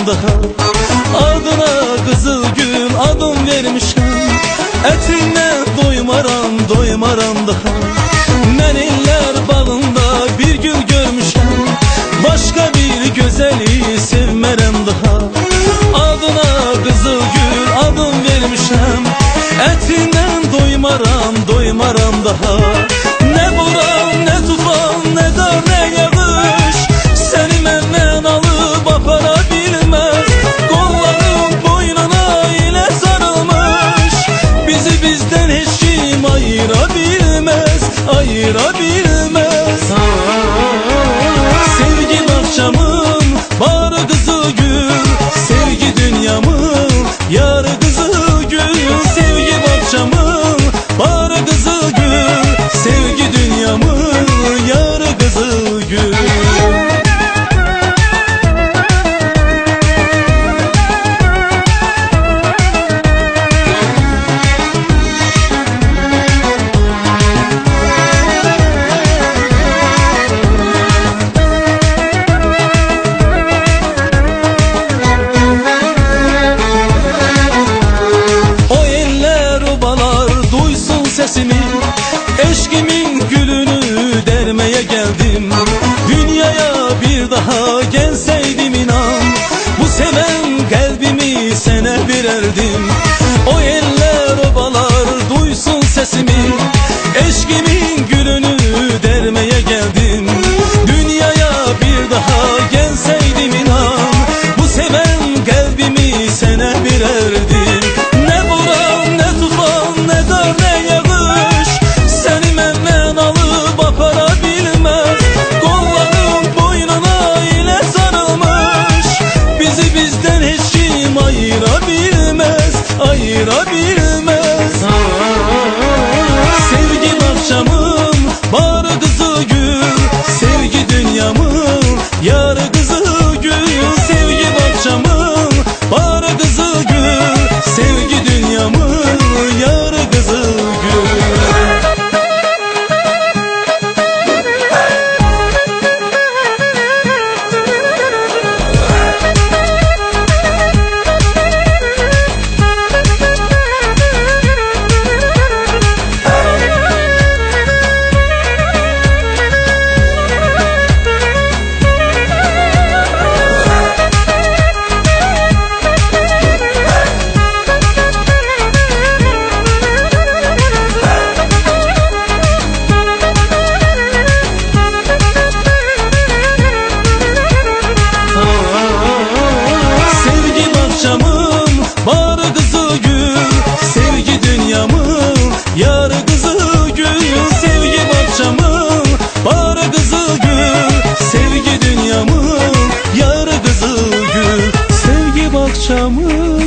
daha. Adına kızıl gül adım vermişim, etine doymaram daha. Mən iller bağında bir gül görmüşəm, başka bir gözeli sevmerem daha. Adına kızıl gül adım vermişəm, etinden doymaram daha. Ne boran ne tufan ne dar ne yağış seni menden alıp apara bilmez. Kollarım boynuna ile sarılmış, bizi bizden hiç kim ayırabilmez. Sevgi bahçamın barı kızıl gül, sevgi dünyamın yarı kızıl gül. Sevgi bahçamın barı kızıl gül, sevgi dünyamın yarı kızıl gül. Sesimi, eşkimin gülünü dermeye geldim. Dünyaya bir daha gelseydim inan, bu seven kalbimi sana vererdim. O eller obalar duysun sesimi, eşkimin gülünü dermeye geldim. Dünyaya bir daha gelseydim inan, bu seven kalbimi sana vererdim. Ne boran ne tufan ne dar ne yağış seni menden alıp apara bilmez. Kollarım boynuna ile sarılmış, bizi bizden hiç kim ayırabilmez. Sevgi bahçamın barı kızıl gül, sevgi dünyamın yarı kızıl gül. Sevgi bahçamın barı kızıl gül, sevgi dünyamın yarı kızıl gül. Barı kızıl gül, sevgi dünyamın yarı kızıl gül. Sevgi bahçamın barı kızıl gül, sevgi dünyamın yarı kızıl gül. Sevgi bahçamın